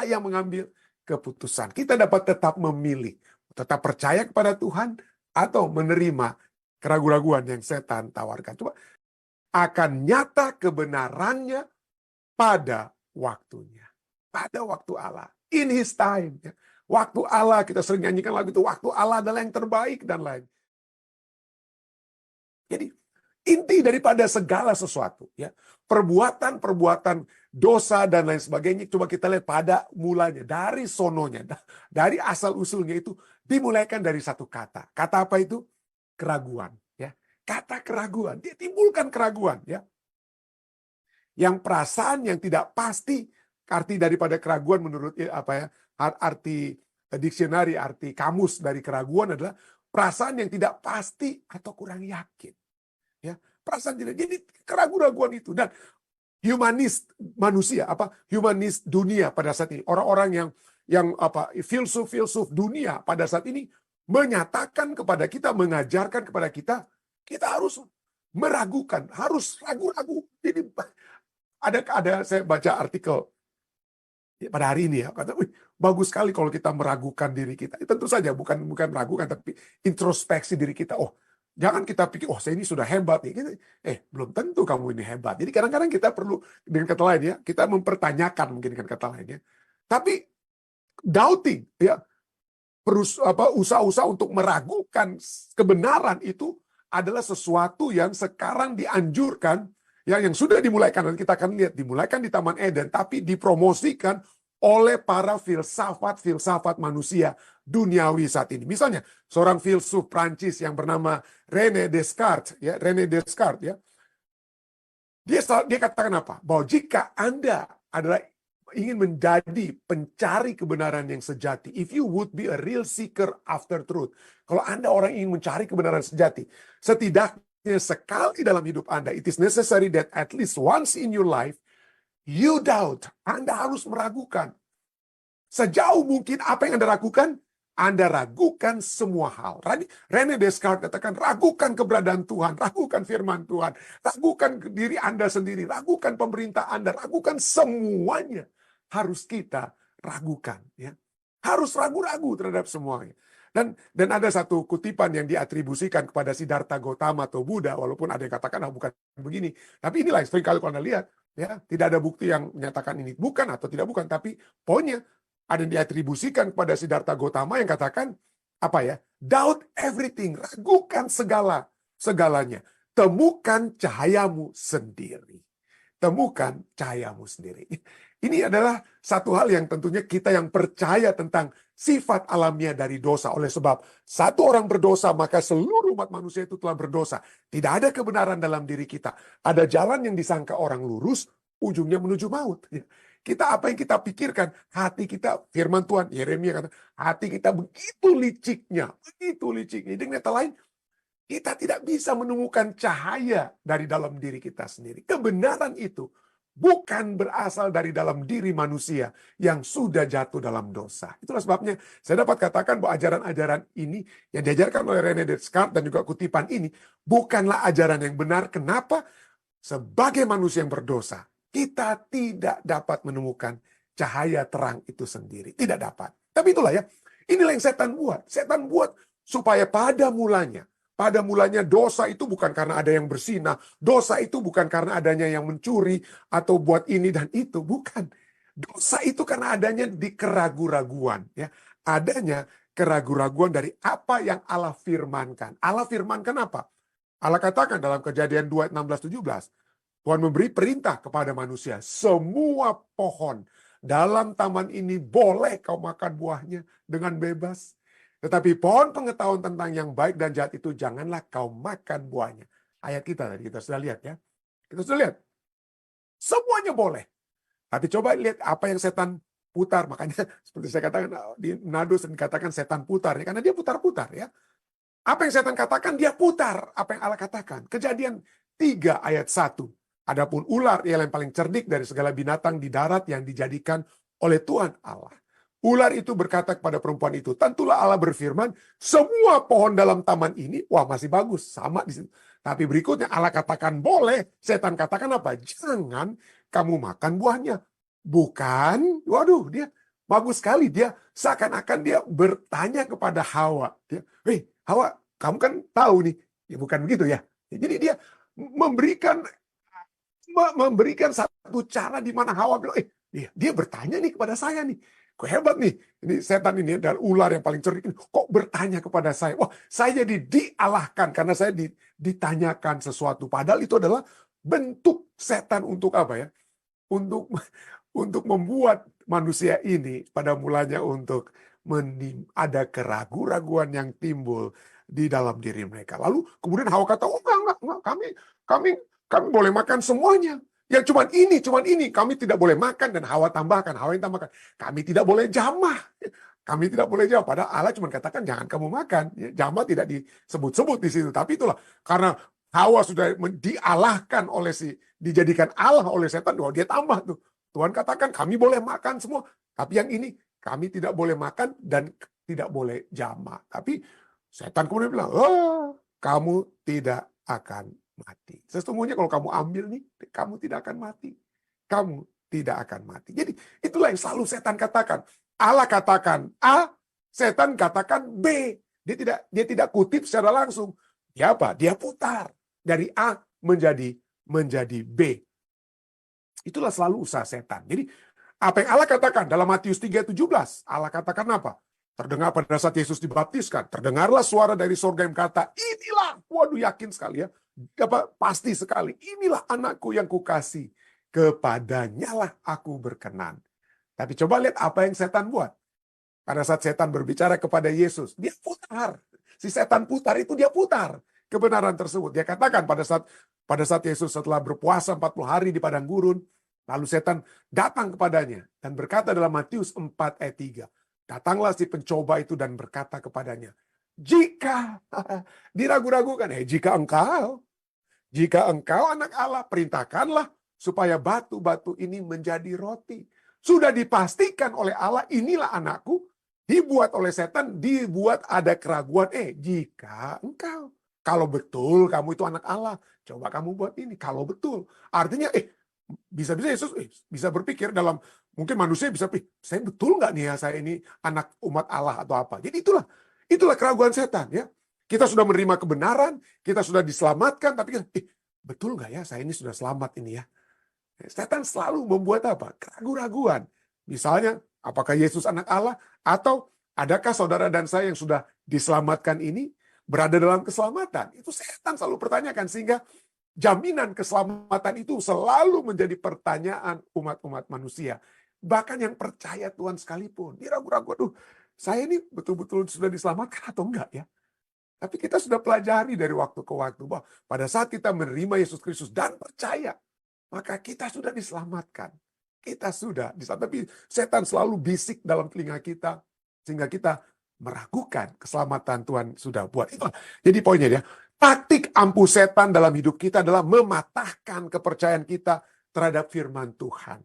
kita yang mengambil keputusan. Kita dapat tetap memilih, tetap percaya kepada Tuhan atau menerima keraguan-raguan yang setan tawarkan. Coba, akan nyata kebenarannya pada waktunya. Pada waktu Allah. In His time. Waktu Allah, kita sering nyanyikan lagu itu, waktu Allah adalah yang terbaik dan lain. Jadi, inti daripada segala sesuatu, ya, perbuatan-perbuatan dosa dan lain sebagainya, coba kita lihat pada mulanya, dari sononya, dari asal-usulnya itu, dimulaikan dari satu kata. Kata apa itu? Keraguan. Ya. Kata keraguan, dia timbulkan keraguan. Ya. Yang perasaan yang tidak pasti, arti daripada keraguan menurut arti diksionari, arti kamus dari keraguan adalah perasaan yang tidak pasti atau kurang yakin. Ya, perasaan tidak. Jadi keraguan-raguan itu, dan humanis manusia, humanis dunia pada saat ini, orang-orang yang filsuf dunia pada saat ini menyatakan kepada kita, mengajarkan kepada kita, kita harus meragukan, harus ragu-ragu. Jadi ada saya baca artikel pada hari ini, ya, kata, bagus sekali kalau kita meragukan diri kita. Tentu saja bukan meragukan, tapi introspeksi diri kita. Oh, jangan kita pikir, oh saya ini sudah hebat nih. Belum tentu kamu ini hebat. Jadi kadang-kadang kita perlu, dengan kata lain ya, kita mempertanyakan mungkin dengan kata lain ya. Tapi doubting, ya, usaha-usaha untuk meragukan kebenaran itu adalah sesuatu yang sekarang dianjurkan, ya, yang sudah dimulaikan, dan kita akan lihat dimulaikan di Taman Eden, tapi dipromosikan oleh para filsafat manusia duniawi saat ini. Misalnya seorang filsuf Prancis yang bernama René Descartes, ya, dia katakan apa? Bahwa jika Anda adalah ingin menjadi pencari kebenaran yang sejati, if you would be a real seeker after truth, kalau Anda orang ingin mencari kebenaran sejati, setidaknya sekali dalam hidup Anda, it is necessary that at least once in your life, you doubt. Anda harus meragukan. Sejauh mungkin apa yang Anda ragukan? Anda ragukan semua hal. René Descartes katakan, ragukan keberadaan Tuhan, ragukan firman Tuhan, ragukan diri Anda sendiri, ragukan pemerintah Anda, ragukan semuanya. Harus kita ragukan. Ya. Harus ragu-ragu terhadap semuanya. Dan ada satu kutipan yang diatribusikan kepada Siddhartha Gautama atau Buddha, walaupun ada yang katakan bukan begini. Tapi inilah sering kali kalau Anda lihat, ya, tidak ada bukti yang menyatakan ini bukan atau tidak bukan. Tapi poinnya ada yang diatribusikan kepada Siddhartha Gautama yang katakan apa ya? Doubt everything, ragukan segalanya. Temukan cahayamu sendiri. Temukan cahayamu sendiri. Ini adalah satu hal yang tentunya kita yang percaya tentang sifat alamiah dari dosa. Oleh sebab satu orang berdosa, maka seluruh umat manusia itu telah berdosa. Tidak ada kebenaran dalam diri kita. Ada jalan yang disangka orang lurus, ujungnya menuju maut. Kita apa yang kita pikirkan, hati kita, firman Tuhan, Yeremia kata, hati kita begitu liciknya. Dengan kata lain, kita tidak bisa menemukan cahaya dari dalam diri kita sendiri. Kebenaran itu bukan berasal dari dalam diri manusia yang sudah jatuh dalam dosa. Itulah sebabnya saya dapat katakan bahwa ajaran-ajaran ini yang diajarkan oleh René Descartes dan juga kutipan ini bukanlah ajaran yang benar. Kenapa? Sebagai manusia yang berdosa, kita tidak dapat menemukan cahaya terang itu sendiri. Tidak dapat. Tapi itulah ya, inilah yang setan buat. Setan buat supaya pada mulanya dosa itu bukan karena ada yang bersinah. Dosa itu bukan karena adanya yang mencuri atau buat ini dan itu. Bukan. Dosa itu karena adanya di keraguan-raguan. Ya. Adanya keraguan-raguan dari apa yang Allah firmankan. Allah firmankan apa? Allah katakan dalam Kejadian 2 ayat 16-17. Tuhan memberi perintah kepada manusia. Semua pohon dalam taman ini boleh kau makan buahnya dengan bebas. Tetapi pohon pengetahuan tentang yang baik dan jahat itu janganlah kau makan buahnya. Ayat kita tadi kita sudah lihat ya. Kita sudah lihat. Semuanya boleh. Tapi coba lihat apa yang setan putar. Makanya seperti saya katakan di Nado dikatakan setan putar. Ya, karena dia putar-putar ya. Apa yang setan katakan dia putar. Apa yang Allah katakan. Kejadian 3 ayat 1. Adapun ular ialah yang paling cerdik dari segala binatang di darat yang dijadikan oleh Tuhan Allah. Ular itu berkata kepada perempuan itu, tentulah Allah berfirman, semua pohon dalam taman ini, wah masih bagus, sama di situ. Tapi berikutnya Allah katakan boleh, setan katakan apa? Jangan kamu makan buahnya. Bukan, waduh dia bagus sekali. Dia seakan-akan dia bertanya kepada Hawa. Hei, Hawa, kamu kan tahu nih. Ya, bukan begitu ya. Jadi dia memberikan satu cara di mana Hawa bilang, dia bertanya nih kepada saya nih. Kok hebat nih. Ini setan ini dan ular yang paling cerdik. Kok bertanya kepada saya? Wah, saya jadi dialahkan karena saya ditanyakan sesuatu. Padahal itu adalah bentuk setan untuk apa ya? Untuk membuat manusia ini pada mulanya untuk ada keraguan-raguan yang timbul di dalam diri mereka. Lalu kemudian Hawa kata, oh enggak, kami boleh makan semuanya. Yang cuman ini, kami tidak boleh makan. Dan Hawa yang tambahkan, kami tidak boleh jamah. Kami tidak boleh jamah. Padahal Allah cuma katakan, jangan kamu makan. Jamah tidak disebut-sebut di situ. Tapi itulah, karena Hawa sudah dialahkan dijadikan Allah oleh setan. Wah, dia tambah tuh. Tuhan katakan, kami boleh makan semua. Tapi yang ini, kami tidak boleh makan dan tidak boleh jamah. Tapi setan kemudian bilang, kamu tidak akan mati. Sesungguhnya kalau kamu ambil nih, kamu tidak akan mati. Kamu tidak akan mati. Jadi itulah yang selalu setan katakan. Allah katakan A, setan katakan B. Dia tidak kutip secara langsung. Dia apa? Dia putar dari A menjadi B. Itulah selalu usaha setan. Jadi apa yang Allah katakan dalam Matius 3:17, Allah katakan apa? Terdengar pada saat Yesus dibaptiskan, terdengarlah suara dari surga yang berkata, inilah, waduh yakin sekali ya, pasti sekali, inilah anakku yang kukasih, kepadanya lah aku berkenan. Tapi coba lihat apa yang setan buat. Pada saat setan berbicara kepada Yesus, dia putar. Si setan putar itu dia putar kebenaran tersebut. Dia katakan pada saat Yesus setelah berpuasa 40 hari di padang gurun, lalu setan datang kepadanya dan berkata dalam Matius 4:3, datanglah si pencoba itu dan berkata kepadanya, jika diragu-ragukan, jika engkau anak Allah, perintahkanlah supaya batu-batu ini menjadi roti. Sudah dipastikan oleh Allah, inilah anakku, dibuat oleh setan, dibuat ada keraguan. Jika engkau, kalau betul kamu itu anak Allah, coba kamu buat ini. Kalau betul, artinya bisa-bisa Yesus bisa berpikir dalam, mungkin manusia bisa pikir, saya betul nggak nih ya, saya ini anak umat Allah atau apa. Jadi itulah keraguan setan ya. Kita sudah menerima kebenaran, kita sudah diselamatkan, tapi betul nggak ya saya ini sudah selamat ini ya. Setan selalu membuat apa? Keraguan-raguan. Misalnya, apakah Yesus anak Allah? Atau adakah saudara dan saya yang sudah diselamatkan ini berada dalam keselamatan? Itu setan selalu pertanyakan, sehingga jaminan keselamatan itu selalu menjadi pertanyaan umat-umat manusia. Bahkan yang percaya Tuhan sekalipun. Dia ragu-ragu, aduh, saya ini betul-betul sudah diselamatkan atau enggak ya? Tapi kita sudah pelajari dari waktu ke waktu bahwa pada saat kita menerima Yesus Kristus dan percaya, maka kita sudah diselamatkan. Kita sudah diselamatkan. Tapi setan selalu bisik dalam telinga kita, sehingga kita meragukan keselamatan Tuhan sudah buat. Itu. Jadi poinnya dia, taktik ampuh setan dalam hidup kita adalah mematahkan kepercayaan kita terhadap firman Tuhan.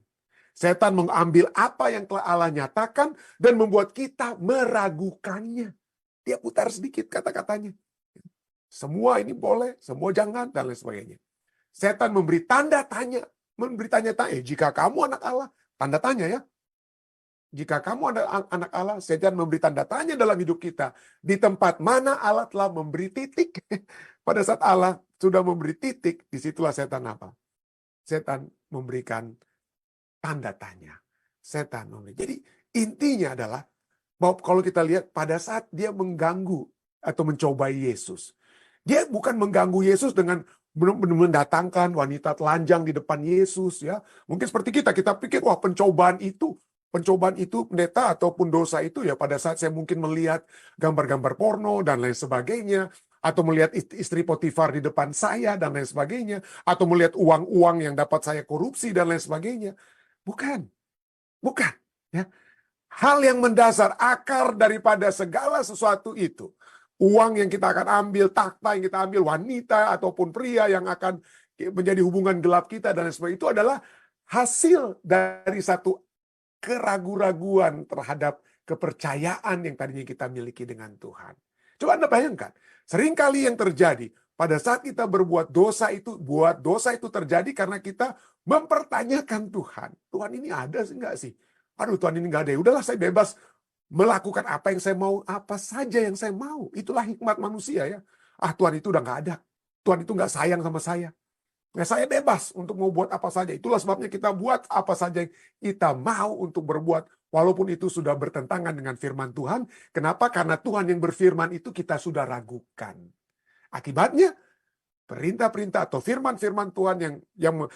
Setan mengambil apa yang telah Allah nyatakan dan membuat kita meragukannya. Dia putar sedikit kata-katanya. Semua ini boleh, semua jangan, dan lain sebagainya. Setan memberi tanda tanya. Memberi tanya-tanya, jika kamu anak Allah, tanda tanya ya. Jika kamu anak Allah, setan memberi tanda tanya dalam hidup kita. Di tempat mana Allah telah memberi titik. Pada saat Allah sudah memberi titik, disitulah setan apa? Setan memberikan tanda tanya. Setan memberi. Jadi intinya adalah, bahwa kalau kita lihat pada saat dia mengganggu atau mencobai Yesus. Dia bukan mengganggu Yesus dengan mendatangkan wanita telanjang di depan Yesus ya. Mungkin seperti kita pikir wah pencobaan itu pendeta ataupun dosa itu ya pada saat saya mungkin melihat gambar-gambar porno dan lain sebagainya, atau melihat istri Potifar di depan saya dan lain sebagainya, atau melihat uang-uang yang dapat saya korupsi dan lain sebagainya. Bukan ya. Hal yang mendasar, akar daripada segala sesuatu itu, uang yang kita akan ambil, takhta yang kita ambil, wanita ataupun pria yang akan menjadi hubungan gelap kita dan lain sebagainya, itu adalah hasil dari satu keraguan-raguan terhadap kepercayaan yang tadinya kita miliki dengan Tuhan. Coba Anda bayangkan, seringkali yang terjadi pada saat kita berbuat dosa itu, terjadi karena kita mempertanyakan Tuhan. Tuhan ini ada sih enggak sih? Aduh Tuhan, ini nggak ada. Udahlah, saya bebas melakukan apa yang saya mau, apa saja yang saya mau. Itulah hikmat manusia ya. Tuhan itu udah nggak ada. Tuhan itu nggak sayang sama saya. Nah, saya bebas untuk mau buat apa saja. Itulah sebabnya kita buat apa saja yang kita mau untuk berbuat. Walaupun itu sudah bertentangan dengan firman Tuhan. Kenapa? Karena Tuhan yang berfirman itu kita sudah ragukan. Akibatnya, perintah-perintah atau firman-firman Tuhan yang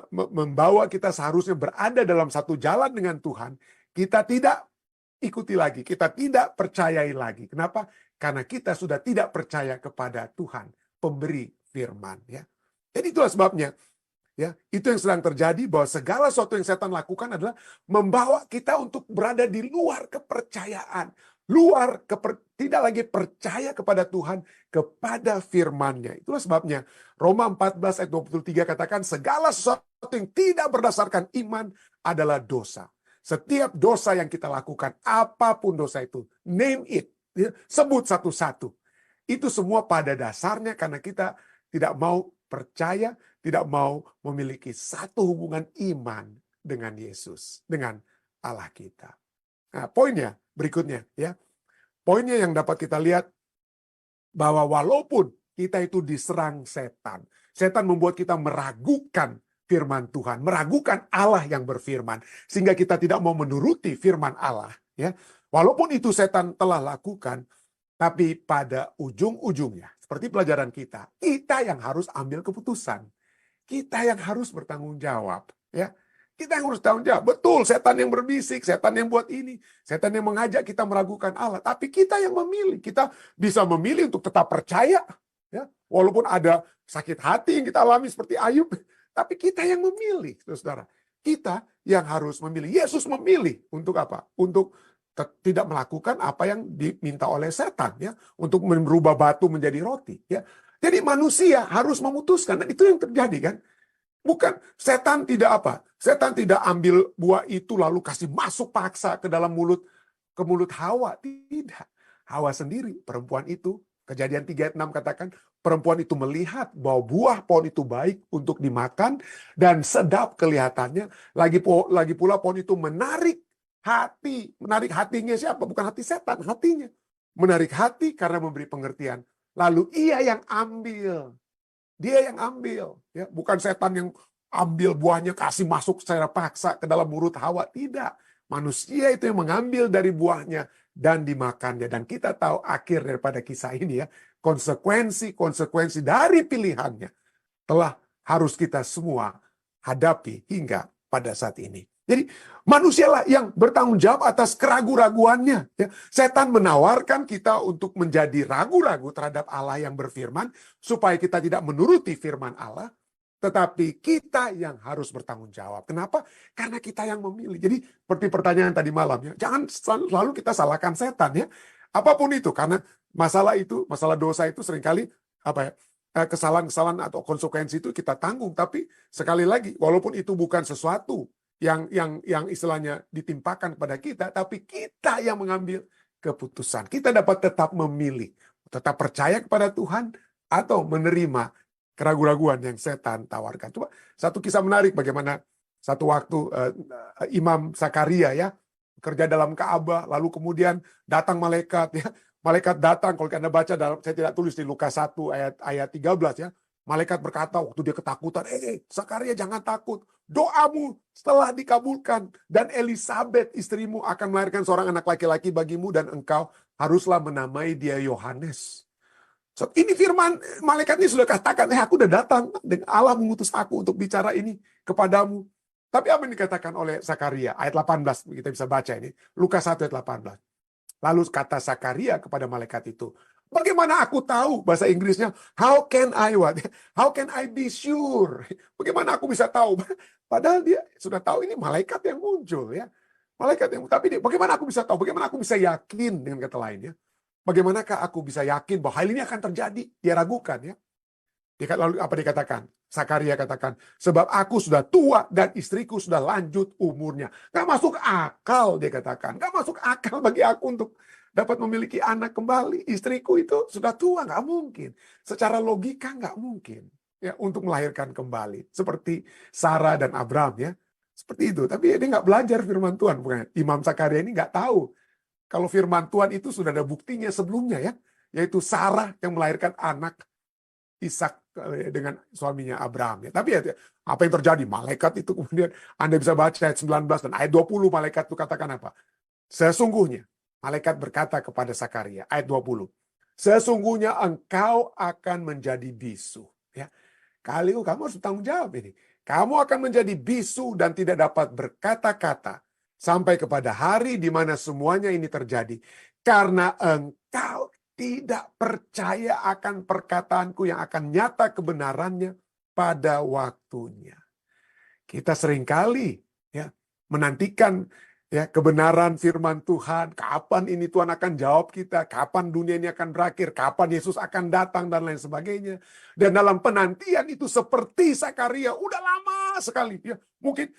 membawa kita seharusnya berada dalam satu jalan dengan Tuhan, kita tidak ikuti lagi, kita tidak percayai lagi. Kenapa? Karena kita sudah tidak percaya kepada Tuhan, pemberi firman. Ya. Jadi itulah sebabnya, ya, itu yang sedang terjadi, bahwa segala sesuatu yang setan lakukan adalah membawa kita untuk berada di luar kepercayaan, tidak lagi percaya kepada Tuhan, kepada firman-Nya. Itulah sebabnya Roma 14 ayat 23 katakan, segala sesuatu yang tidak berdasarkan iman adalah dosa. Setiap dosa yang kita lakukan, apapun dosa itu, name it, sebut satu-satu. Itu semua pada dasarnya karena kita tidak mau percaya, tidak mau memiliki satu hubungan iman dengan Yesus, dengan Allah kita. Nah, poinnya berikutnya, ya. Poinnya yang dapat kita lihat, bahwa walaupun kita itu diserang setan, setan membuat kita meragukan firman Tuhan, meragukan Allah yang berfirman, sehingga kita tidak mau menuruti firman Allah. Ya, walaupun itu setan telah lakukan, tapi pada ujung-ujungnya, seperti pelajaran kita yang harus ambil keputusan, kita yang harus bertanggung jawab. Ya, kita yang harus tanggung jawab. Betul, setan yang berbisik, setan yang buat ini, setan yang mengajak kita meragukan Allah. Tapi kita yang memilih. Kita bisa memilih untuk tetap percaya. Ya, walaupun ada sakit hati yang kita alami seperti Ayub. Tapi kita yang memilih, saudara. Kita yang harus memilih. Yesus memilih untuk apa? Untuk tidak melakukan apa yang diminta oleh setan. Ya, untuk merubah batu menjadi roti. Ya. Jadi manusia harus memutuskan. Dan itu yang terjadi kan. Bukan, setan tidak apa? Setan tidak ambil buah itu lalu kasih masuk paksa ke dalam mulut Hawa. Tidak. Hawa sendiri, perempuan itu, Kejadian 3 ayat 6 katakan, perempuan itu melihat bahwa buah pohon itu baik untuk dimakan dan sedap kelihatannya. Lagi pula pohon itu menarik hati. Menarik hatinya siapa? Bukan hati setan, hatinya. Menarik hati karena memberi pengertian. Lalu ia yang ambil. Dia yang ambil, ya, bukan setan yang ambil buahnya kasih masuk secara paksa ke dalam mulut Hawa. Tidak, manusia itu yang mengambil dari buahnya dan dimakannya. Dan kita tahu akhir daripada kisah ini ya, konsekuensi dari pilihannya telah harus kita semua hadapi hingga pada saat ini. Jadi manusialah yang bertanggung jawab atas keraguan-raguannya. Ya. Setan menawarkan kita untuk menjadi ragu-ragu terhadap Allah yang berfirman, supaya kita tidak menuruti firman Allah, tetapi kita yang harus bertanggung jawab. Kenapa? Karena kita yang memilih. Jadi seperti pertanyaan tadi malam, ya, jangan selalu kita salahkan setan ya. Apapun itu, karena masalah dosa itu seringkali kesalahan-kesalahan atau konsekuensi itu kita tanggung. Tapi sekali lagi, walaupun itu bukan sesuatu yang istilahnya ditimpakan kepada kita, tapi kita yang mengambil keputusan. Kita dapat tetap memilih, tetap percaya kepada Tuhan atau menerima keraguan-raguan yang setan tawarkan. Coba satu kisah menarik bagaimana satu waktu Imam Zakaria ya kerja dalam Ka'bah, lalu kemudian datang malaikat ya. Malaikat datang, kalau Anda baca saya tidak tulis di Lukas 1 ayat 13 ya. Malaikat berkata waktu dia ketakutan, Zakaria jangan takut. Doamu setelah dikabulkan. Dan Elisabet istrimu akan melahirkan seorang anak laki-laki bagimu. Dan engkau haruslah menamai dia Yohanes. So, ini firman malaikat ini sudah katakan, aku udah datang. Dan Allah mengutus aku untuk bicara ini kepadamu. Tapi apa yang dikatakan oleh Zakaria? Ayat 18, kita bisa baca ini. Lukas 1 ayat 18. Lalu kata Zakaria kepada malaikat itu, bagaimana aku tahu? Bahasa Inggrisnya, how can I be sure? Bagaimana aku bisa tahu? Padahal dia sudah tahu ini malaikat yang muncul ya. Tapi bagaimana aku bisa tahu? Bagaimana aku bisa yakin dengan kata lainnya? Bagaimanakah aku bisa yakin bahwa hal ini akan terjadi? Dia ragukan ya. Lalu apa dikatakan? Zakaria katakan, sebab aku sudah tua dan istriku sudah lanjut umurnya. Gak masuk akal, dia katakan. Gak masuk akal bagi aku untuk dapat memiliki anak kembali. Istriku itu sudah tua, gak mungkin. Secara logika gak mungkin ya untuk melahirkan kembali. Seperti Sarah dan Abraham ya. Seperti itu. Tapi dia nggak belajar firman Tuhan. Bukan. Imam Zakaria ini nggak tahu kalau firman Tuhan itu sudah ada buktinya sebelumnya ya. Yaitu Sarah yang melahirkan anak Ishak dengan suaminya Abraham. Ya. Tapi ya, apa yang terjadi? Malaikat itu kemudian Anda bisa baca ayat 19 dan ayat 20 malaikat itu katakan apa? Sesungguhnya malaikat berkata kepada Zakaria ayat 20. Sesungguhnya engkau akan menjadi bisu. Ya. Kali itu kamu harus bertanggung jawab ini. Kamu akan menjadi bisu dan tidak dapat berkata-kata sampai kepada hari di mana semuanya ini terjadi. Karena engkau tidak percaya akan perkataanku yang akan nyata kebenarannya pada waktunya. Kita seringkali ya menantikan ya kebenaran firman Tuhan, kapan ini Tuhan akan jawab kita, kapan dunia ini akan berakhir, kapan Yesus akan datang dan lain sebagainya. Dan dalam penantian itu seperti Zakaria, udah lama sekali ya. Mungkin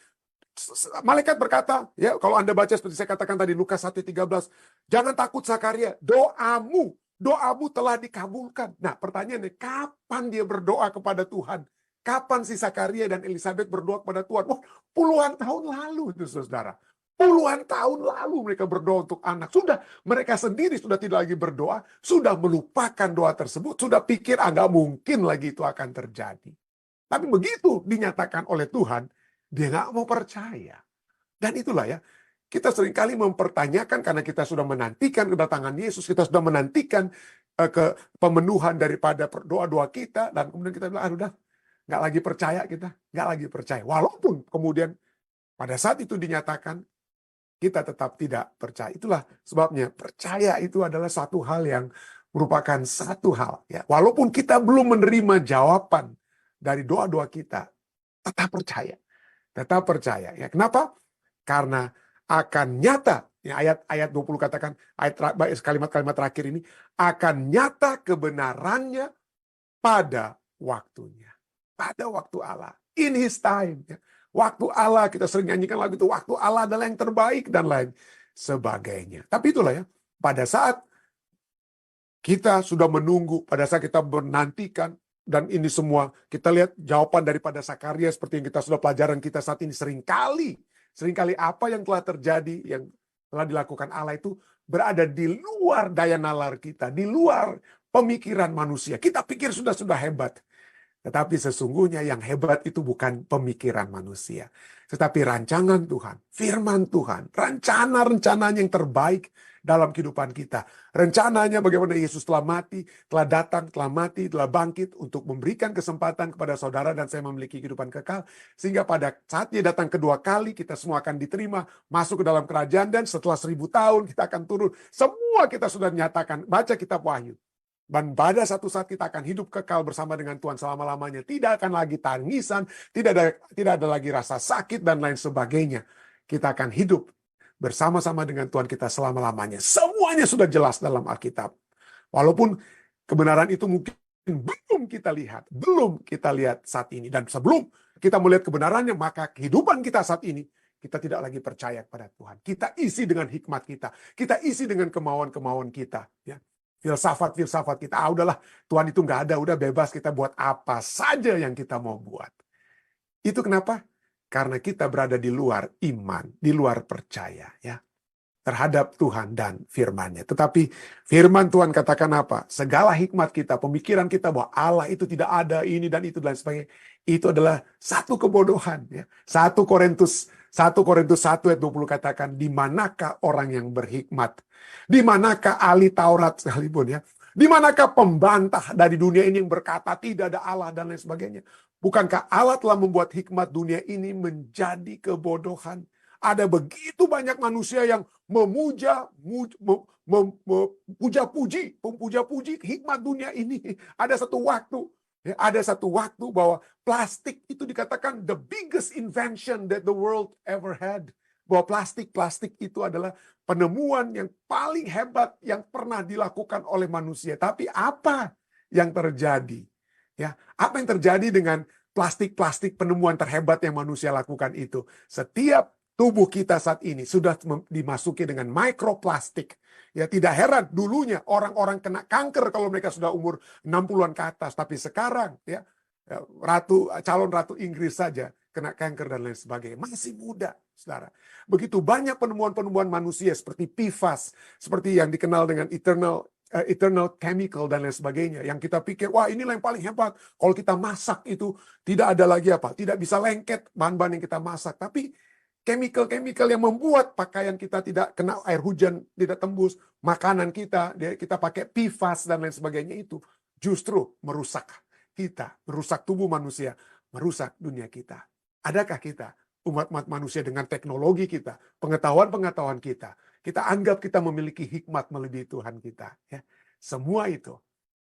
malaikat berkata, ya kalau Anda baca seperti saya katakan tadi Lukas 1:13, jangan takut Zakaria, doamu telah dikabulkan. Nah, pertanyaannya, kapan dia berdoa kepada Tuhan? Kapan si Zakaria dan Elizabeth berdoa kepada Tuhan? Wah, puluhan tahun lalu itu, saudara. Puluhan tahun lalu mereka berdoa untuk anak. Sudah, mereka sendiri sudah tidak lagi berdoa, sudah melupakan doa tersebut, sudah pikir nggak mungkin lagi itu akan terjadi. Tapi begitu dinyatakan oleh Tuhan, dia nggak mau percaya. Dan itulah ya, kita seringkali mempertanyakan karena kita sudah menantikan kedatangan Yesus, kita sudah menantikan ke pemenuhan daripada doa-doa kita, dan kemudian kita bilang, udah, nggak lagi percaya kita, nggak lagi percaya. Walaupun kemudian pada saat itu dinyatakan, kita tetap tidak percaya. Itulah sebabnya percaya itu adalah satu hal yang merupakan satu hal. Ya. Walaupun kita belum menerima jawaban dari doa-doa kita, tetap percaya. Tetap percaya. Ya. Kenapa? Karena akan nyata, ya, ayat 20 katakan, kalimat-kalimat terakhir ini, akan nyata kebenarannya pada waktunya. Pada waktu Allah. In His time. Ya. Waktu Allah, kita sering nyanyikan lagu itu, waktu Allah adalah yang terbaik, dan lain sebagainya. Tapi itulah ya, pada saat kita sudah menunggu, pada saat kita menantikan, dan ini semua, kita lihat jawaban daripada Zakaria seperti yang kita sudah pelajaran kita saat ini seringkali apa yang telah terjadi, yang telah dilakukan Allah itu berada di luar daya nalar kita, di luar pemikiran manusia. Kita pikir sudah hebat. Tetapi sesungguhnya yang hebat itu bukan pemikiran manusia. Tetapi rancangan Tuhan, firman Tuhan, rencana-rencananya yang terbaik dalam kehidupan kita. Rencananya bagaimana Yesus telah mati, telah datang, telah mati, telah bangkit untuk memberikan kesempatan kepada saudara dan saya memiliki kehidupan kekal. Sehingga pada saat dia datang kedua kali, kita semua akan diterima, masuk ke dalam kerajaan, dan setelah 1000 tahun kita akan turun. Semua kita sudah nyatakan, baca kitab Wahyu. Dan pada satu saat kita akan hidup kekal bersama dengan Tuhan selama-lamanya. Tidak akan lagi tangisan, tidak ada lagi rasa sakit, dan lain sebagainya. Kita akan hidup bersama-sama dengan Tuhan kita selama-lamanya. Semuanya sudah jelas dalam Alkitab. Walaupun kebenaran itu mungkin belum kita lihat saat ini. Dan sebelum kita melihat kebenarannya, maka kehidupan kita saat ini, kita tidak lagi percaya kepada Tuhan. Kita isi dengan hikmat kita. Kita isi dengan kemauan-kemauan kita. Ya. Filsafat kita, udahlah, Tuhan itu nggak ada, udah bebas kita buat apa saja yang kita mau buat. Itu kenapa? Karena kita berada di luar iman, di luar percaya ya terhadap Tuhan dan firman-Nya. Tetapi firman Tuhan katakan apa? Segala hikmat kita, pemikiran kita bahwa Allah itu tidak ada, ini dan itu dan sebagainya, itu adalah satu kebodohan ya. 1 Korintus 1 ayat 20 katakan, di manakah orang yang berhikmat? Di manakah ahli Taurat sekalipun ya? Di manakah pembantah dari dunia ini yang berkata tidak ada Allah dan lain sebagainya? Bukankah Allah telah membuat hikmat dunia ini menjadi kebodohan? Ada begitu banyak manusia yang memuja-puji hikmat dunia ini. Ada satu waktu bahwa plastik itu dikatakan the biggest invention that the world ever had. Bahwa plastik itu adalah penemuan yang paling hebat yang pernah dilakukan oleh manusia. Tapi apa yang terjadi? Ya, apa yang terjadi dengan plastik penemuan terhebat yang manusia lakukan itu? Setiap tubuh kita saat ini sudah dimasuki dengan mikroplastik. Ya, tidak heran dulunya orang-orang kena kanker kalau mereka sudah umur 60-an ke atas. Tapi sekarang ya calon ratu Inggris saja kena kanker dan lain sebagainya. Masih muda, saudara. Begitu banyak penemuan-penemuan manusia seperti PFAS, seperti yang dikenal dengan eternal chemical dan lain sebagainya. Yang kita pikir, wah inilah yang paling hebat. Kalau kita masak itu tidak ada lagi apa, tidak bisa lengket bahan-bahan yang kita masak. Tapi chemical-chemical yang membuat pakaian kita tidak kena air hujan, tidak tembus, makanan kita pakai PFAS dan lain sebagainya itu justru merusak kita, merusak tubuh manusia, merusak dunia kita. Adakah kita, umat-umat manusia dengan teknologi kita, pengetahuan-pengetahuan kita anggap kita memiliki hikmat melebihi Tuhan kita? Ya. Semua itu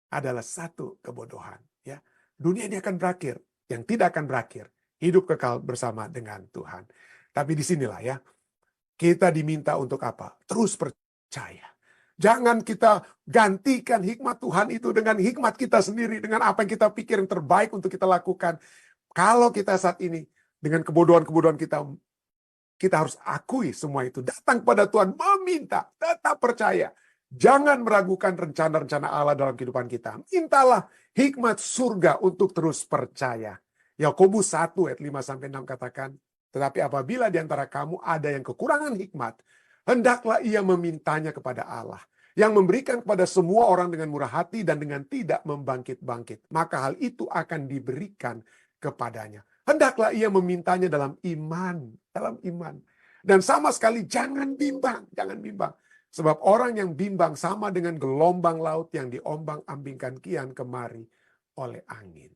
adalah satu kebodohan. Ya. Dunia ini akan berakhir, yang tidak akan berakhir, hidup kekal bersama dengan Tuhan. Tapi disinilah ya, kita diminta untuk apa? Terus percaya. Jangan kita gantikan hikmat Tuhan itu dengan hikmat kita sendiri, dengan apa yang kita pikir yang terbaik untuk kita lakukan. Kalau kita saat ini, dengan kebodohan-kebodohan kita harus akui semua itu. Datang kepada Tuhan, meminta, tetap percaya. Jangan meragukan rencana-rencana Allah dalam kehidupan kita. Mintalah hikmat surga untuk terus percaya. Yakobus 1 ayat 5-6 katakan, tetapi apabila di antara kamu ada yang kekurangan hikmat, hendaklah ia memintanya kepada Allah, yang memberikan kepada semua orang dengan murah hati dan dengan tidak membangkit-bangkit. Maka hal itu akan diberikan kepadanya. Hendaklah ia memintanya dalam iman. Dan sama sekali jangan bimbang. Sebab orang yang bimbang sama dengan gelombang laut yang diombang-ambingkan kian kemari oleh angin.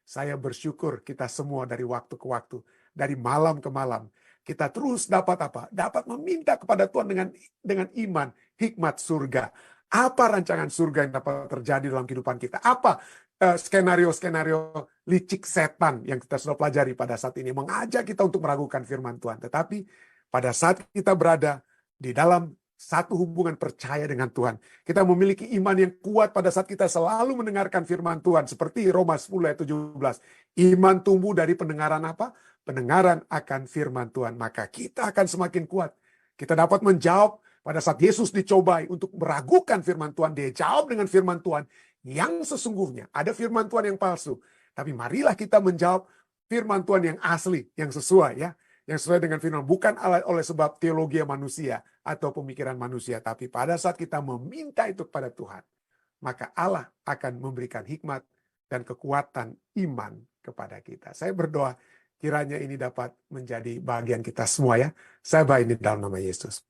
Saya bersyukur kita semua dari waktu ke waktu, dari malam ke malam, kita terus dapat apa? Dapat meminta kepada Tuhan dengan iman, hikmat surga. Apa rancangan surga yang dapat terjadi dalam kehidupan kita? Apa skenario-skenario licik setan yang kita sudah pelajari pada saat ini, mengajak kita untuk meragukan firman Tuhan. Tetapi pada saat kita berada di dalam satu hubungan percaya dengan Tuhan, kita memiliki iman yang kuat pada saat kita selalu mendengarkan firman Tuhan. Seperti Roma 10 ayat 17. Iman tumbuh dari pendengaran apa? Pendengaran akan firman Tuhan. Maka kita akan semakin kuat. Kita dapat menjawab pada saat Yesus dicobai untuk meragukan firman Tuhan. Dia jawab dengan firman Tuhan yang sesungguhnya. Ada firman Tuhan yang palsu. Tapi marilah kita menjawab firman Tuhan yang asli, yang sesuai ya. Yang sesuai dengan firman, bukan oleh sebab teologi manusia atau pemikiran manusia, tapi pada saat kita meminta itu kepada Tuhan, maka Allah akan memberikan hikmat dan kekuatan iman kepada kita. Saya berdoa kiranya ini dapat menjadi bagian kita semua ya. Saya berdoa ini dalam nama Yesus.